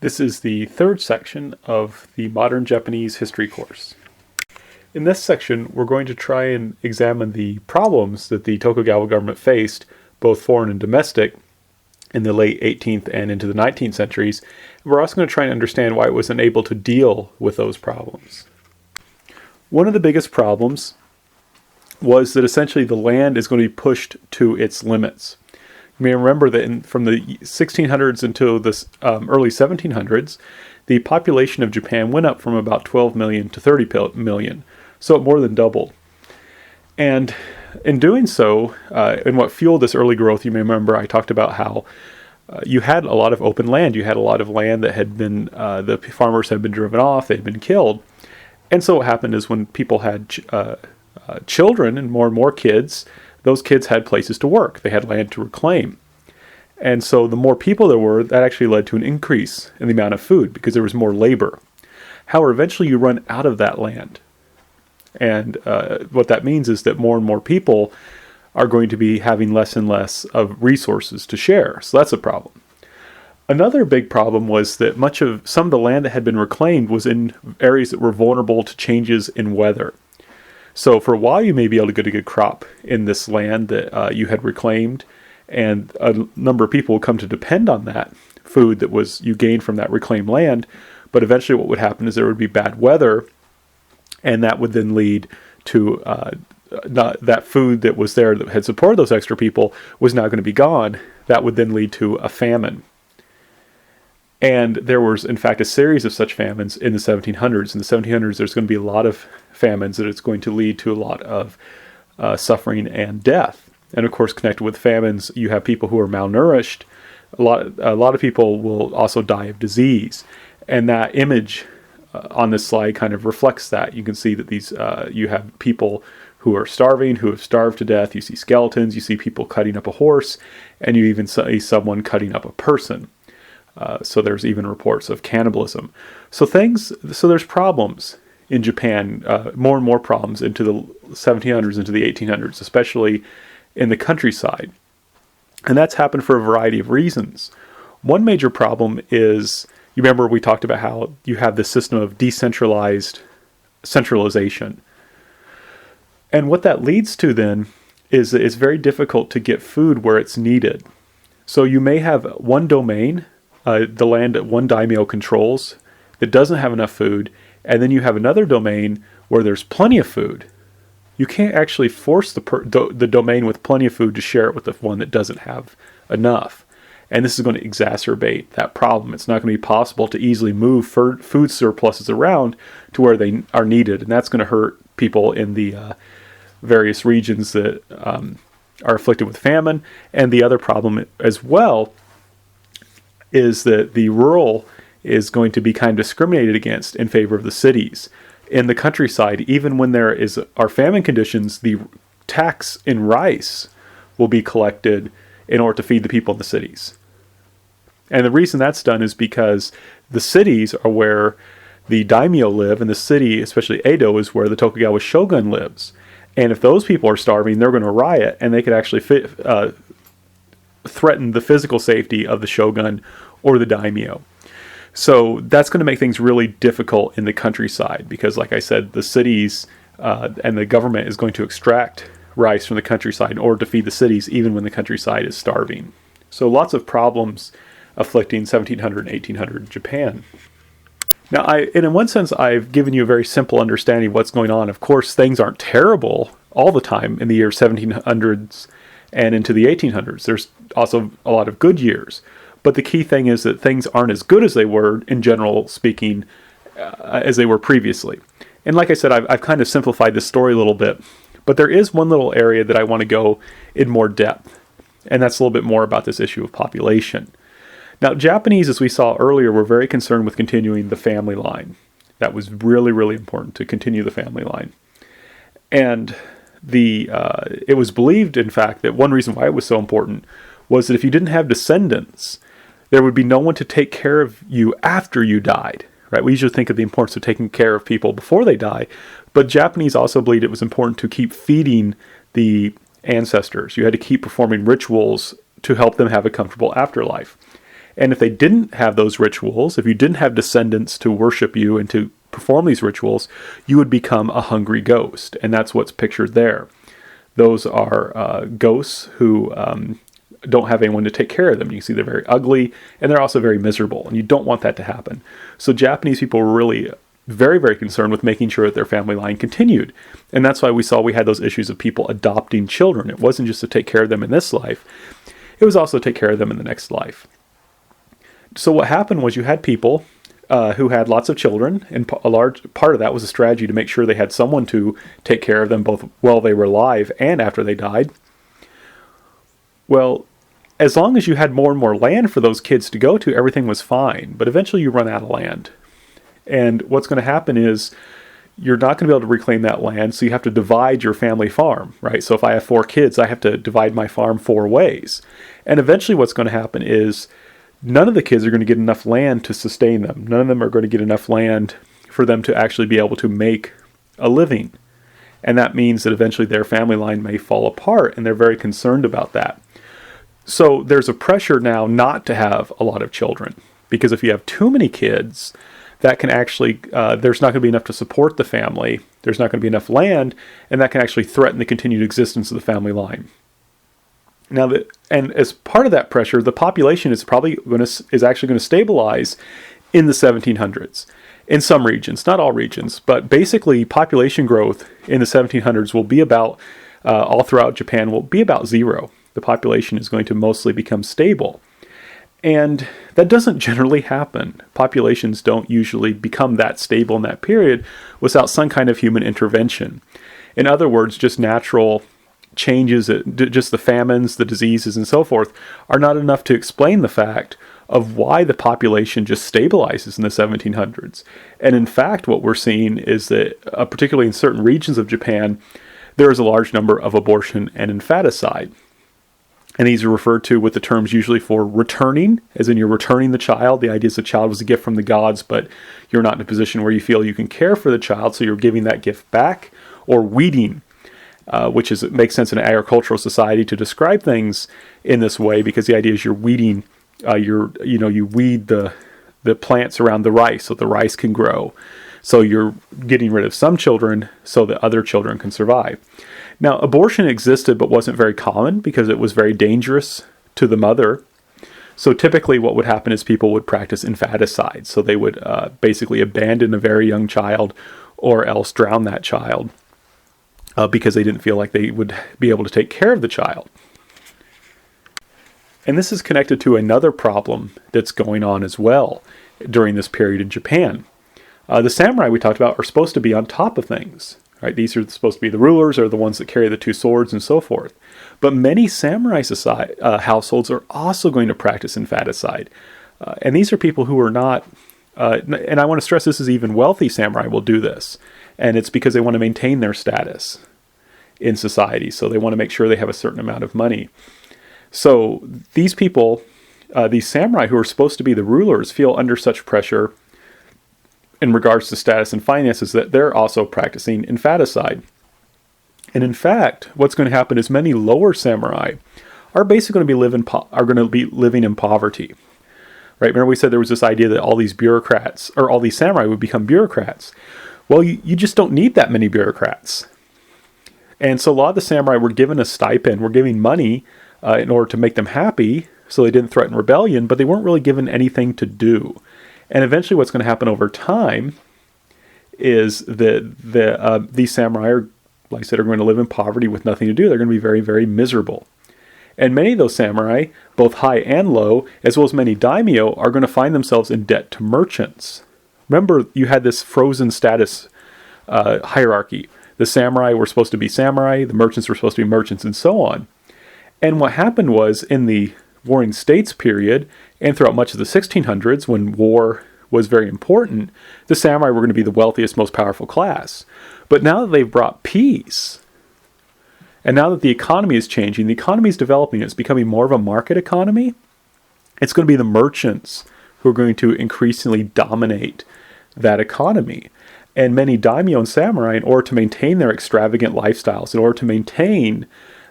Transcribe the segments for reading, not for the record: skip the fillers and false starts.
This is the third section of the Modern Japanese History course. In this section, we're going to try and examine the problems that the Tokugawa government faced, both foreign and domestic, in the late 18th and into the 19th centuries. We're also going to try and understand why it was unable to deal with those problems. One of the biggest problems was that essentially the land is going to be pushed to its limits. You may remember that from the 1600s until the early 1700s, the population of Japan went up from about 12 million to 30 million, so it more than doubled. And in doing so, and what fueled this early growth, you may remember I talked about how you had a lot of open land. You had a lot of land that had been, the farmers had been driven off, they had been killed. And so what happened is when people had children and more kids, those kids had places to work. They had land to reclaim. And so the more people there were, that actually led to an increase in the amount of food because there was more labor. However, eventually you run out of that land. And what that means is that more and more people are going to be having less and less of resources to share. So that's a problem. Another big problem was that some of the land that had been reclaimed was in areas that were vulnerable to changes in weather. So for a while, you may be able to get a good crop in this land that you had reclaimed, and a number of people would come to depend on that food that was you gained from that reclaimed land. But eventually what would happen is there would be bad weather, and that would then lead to that food that was there that had supported those extra people was now going to be gone. That would then lead to a famine. And there was, in fact, a series of such famines in the 1700s. In the 1700s, there's going to be a lot of famines that it's going to lead to a lot of suffering and death. And of course, connected with famines, you have people who are malnourished. A lot of people will also die of disease. And that image on this slide kind of reflects that. You can see that you have people who are starving, who have starved to death. You see skeletons, you see people cutting up a horse, and you even see someone cutting up a person. So there's even reports of cannibalism. So there's problems in Japan, more and more problems into the 1700s, into the 1800s, especially in the countryside. And that's happened for a variety of reasons. One major problem is, you remember we talked about how you have this system of decentralized centralization. And what that leads to then is that it's very difficult to get food where it's needed. So you may have one domain, the land that one daimyo controls, that doesn't have enough food, and then you have another domain where there's plenty of food. You can't actually force the domain with plenty of food to share it with the one that doesn't have enough. And this is going to exacerbate that problem. It's not going to be possible to easily move food surpluses around to where they are needed. And that's going to hurt people in the various regions that are afflicted with famine. And the other problem as well is that the rural is going to be kind of discriminated against in favor of the cities. In the countryside, even when there are famine conditions, the tax in rice will be collected in order to feed the people in the cities. And the reason that's done is because the cities are where the daimyo live, and the city, especially Edo, is where the Tokugawa Shogun lives. And if those people are starving, they're going to riot, and they could actually threaten the physical safety of the shogun or the daimyo. So that's going to make things really difficult in the countryside because, like I said, the cities and the government is going to extract rice from the countryside in order to feed the cities even when the countryside is starving. So lots of problems afflicting 1700 and 1800 Japan. Now, in one sense, I've given you a very simple understanding of what's going on. Of course, things aren't terrible all the time in the year 1700s and into the 1800s. There's also a lot of good years. But the key thing is that things aren't as good as they were, in general speaking, as they were previously. And like I said, I've kind of simplified this story a little bit. But there is one little area that I want to go in more depth. And that's a little bit more about this issue of population. Now, Japanese, as we saw earlier, were very concerned with continuing the family line. That was really, really important to continue the family line. And it was believed, in fact, that one reason why it was so important was that if you didn't have descendants, there would be no one to take care of you after you died, right? We usually think of the importance of taking care of people before they die, but Japanese also believed it was important to keep feeding the ancestors. You had to keep performing rituals to help them have a comfortable afterlife. And if they didn't have those rituals, if you didn't have descendants to worship you and to perform these rituals, you would become a hungry ghost. And that's what's pictured there. Those are ghosts who don't have anyone to take care of them. You can see they're very ugly, and they're also very miserable, and you don't want that to happen. So Japanese people were really very, very concerned with making sure that their family line continued. And that's why we had those issues of people adopting children. It wasn't just to take care of them in this life. It was also to take care of them in the next life. So what happened was you had people who had lots of children, and a large part of that was a strategy to make sure they had someone to take care of them both while they were alive and after they died. Well, as long as you had more and more land for those kids to go to, everything was fine. But eventually you run out of land. And what's going to happen is you're not going to be able to reclaim that land, so you have to divide your family farm, right? So if I have 4 kids, I have to divide my farm 4 ways. And eventually what's going to happen is none of the kids are going to get enough land to sustain them. None of them are going to get enough land for them to actually be able to make a living. And that means that eventually their family line may fall apart, and they're very concerned about that. So there's a pressure now not to have a lot of children, because if you have too many kids, that can actually, there's not going to be enough to support the family. There's not going to be enough land, and that can actually threaten the continued existence of the family line. Now, and as part of that pressure, the population is actually going to stabilize in the 1700s in some regions, not all regions, but basically population growth in the 1700s will be about, all throughout Japan, will be about 0. The population is going to mostly become stable. And that doesn't generally happen. Populations don't usually become that stable in that period without some kind of human intervention. In other words, just natural changes, just the famines, the diseases, and so forth, are not enough to explain the fact of why the population just stabilizes in the 1700s. And in fact, what we're seeing is that, particularly in certain regions of Japan, there is a large number of abortion and infanticide. And these are referred to with the terms usually for returning, as in you're returning the child. The idea is the child was a gift from the gods, but you're not in a position where you feel you can care for the child, so you're giving that gift back. Or weeding, which it makes sense in an agricultural society to describe things in this way, because the idea is you're weeding, you weed the plants around the rice so the rice can grow. So you're getting rid of some children so that other children can survive. Now, abortion existed but wasn't very common because it was very dangerous to the mother. So typically what would happen is people would practice infanticide. So they would basically abandon a very young child or else drown that child because they didn't feel like they would be able to take care of the child. And this is connected to another problem that's going on as well during this period in Japan. The samurai we talked about are supposed to be on top of things. Right? These are supposed to be the rulers, or the ones that carry the 2 swords and so forth. But many samurai households are also going to practice infanticide. And these are people who are not, and I want to stress this is even wealthy samurai will do this. And it's because they want to maintain their status in society. So they want to make sure they have a certain amount of money. So these people, these samurai who are supposed to be the rulers, feel under such pressure in regards to status and finances that they're also practicing infanticide. And in fact, what's going to happen is many lower samurai are basically going to be living in poverty. Right? Remember we said there was this idea that all these bureaucrats, or all these samurai would become bureaucrats. Well, you just don't need that many bureaucrats. And so a lot of the samurai were given a stipend, were giving money in order to make them happy, so they didn't threaten rebellion, but they weren't really given anything to do. And eventually what's going to happen over time is that these samurai, are, like I said, are going to live in poverty with nothing to do. They're going to be very, very miserable. And many of those samurai, both high and low, as well as many daimyo, are going to find themselves in debt to merchants. Remember, you had this frozen status hierarchy. The samurai were supposed to be samurai, the merchants were supposed to be merchants, and so on. And what happened was, in the Warring States period, and throughout much of the 1600s, when war was very important, the samurai were going to be the wealthiest, most powerful class. But now that they've brought peace, and now that the economy is changing, the economy is developing, it's becoming more of a market economy, it's going to be the merchants who are going to increasingly dominate that economy. And many daimyo and samurai, in order to maintain their extravagant lifestyles, in order to maintain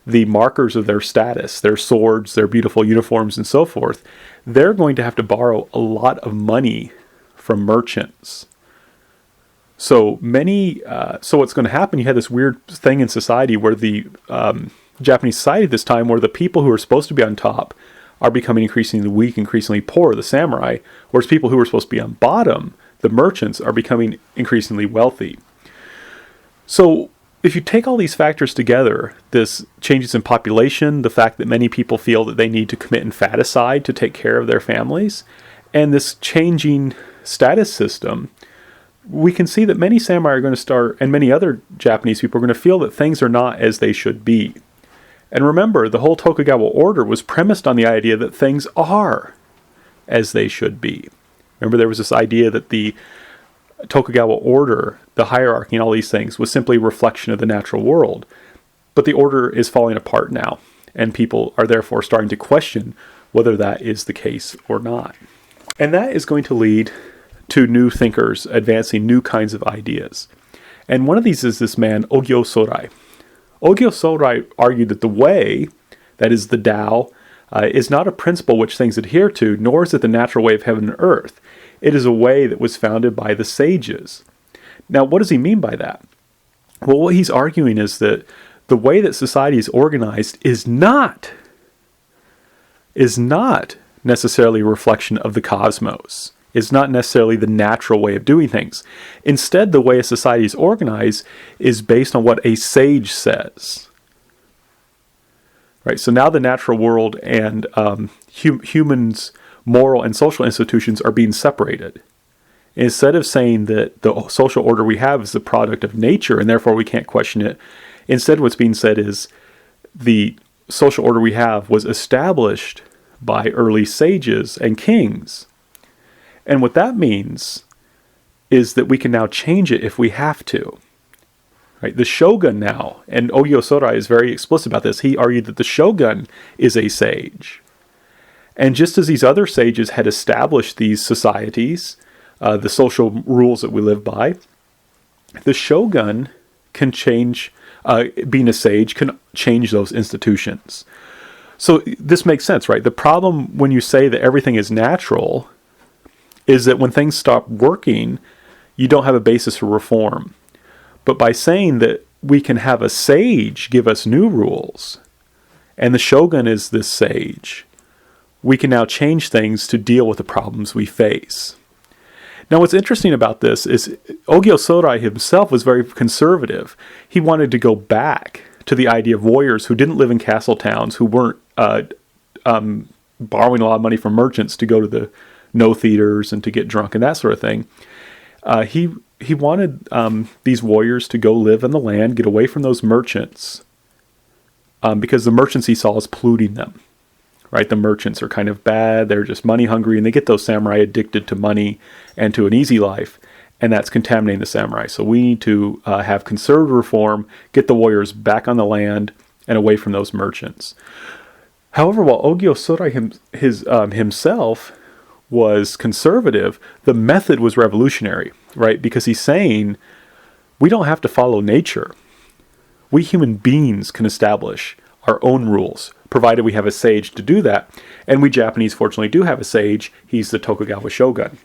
the markers of their status, their swords, their beautiful uniforms, and so forth, they're going to have to borrow a lot of money from merchants. So what's going to happen, you had this weird thing in society where the Japanese society at this time, where the people who are supposed to be on top are becoming increasingly weak, increasingly poor, the samurai, whereas people who are supposed to be on bottom, the merchants, are becoming increasingly wealthy. So if you take all these factors together, this changes in population, the fact that many people feel that they need to commit infanticide to take care of their families, and this changing status system, we can see that many samurai are going to start, and many other Japanese people are going to feel that things are not as they should be. And remember, the whole Tokugawa order was premised on the idea that things are as they should be. Remember, there was this idea that the Tokugawa order, the hierarchy and all these things, was simply a reflection of the natural world. But the order is falling apart now, and people are therefore starting to question whether that is the case or not. And that is going to lead to new thinkers advancing new kinds of ideas. And one of these is this man, Ogyo Sorai. Ogyo Sorai argued that the way, that is the Tao, is not a principle which things adhere to, nor is it the natural way of heaven and earth. It is a way that was founded by the sages. Now, what does he mean by that? Well, what he's arguing is that the way that society is organized is not necessarily a reflection of the cosmos. It's not necessarily the natural way of doing things. Instead, the way a society is organized is based on what a sage says. Right? So now the natural world and humans' moral and social institutions are being separated. Instead of saying that the social order we have is the product of nature and therefore we can't question it, instead what's being said is the social order we have was established by early sages and kings. And what that means is that we can now change it if we have to. Right? The Shogun now, and Ogyo Sorai is very explicit about this, he argued that the Shogun is a sage. And just as these other sages had established these societies, the social rules that we live by, the Shogun can change, being a sage, can change those institutions. So this makes sense, right? The problem when you say that everything is natural is that when things stop working, you don't have a basis for reform. But by saying that we can have a sage give us new rules, and the Shogun is this sage, we can now change things to deal with the problems we face. Now, what's interesting about this is Ogyo Sorai himself was very conservative. He wanted to go back to the idea of warriors who didn't live in castle towns, who weren't borrowing a lot of money from merchants to go to the no theaters and to get drunk and that sort of thing. He wanted these warriors to go live in the land, get away from those merchants, because the merchants he saw as polluting them. Right? The merchants are kind of bad, they're just money hungry, and they get those samurai addicted to money and to an easy life, and that's contaminating the samurai. So we need to have conservative reform, get the warriors back on the land and away from those merchants. However, while Ogyo Sorai himself was conservative, the method was revolutionary, right? Because he's saying, we don't have to follow nature. We human beings can establish our own rules, provided we have a sage to do that. And we Japanese, fortunately, do have a sage. He's the Tokugawa Shogun.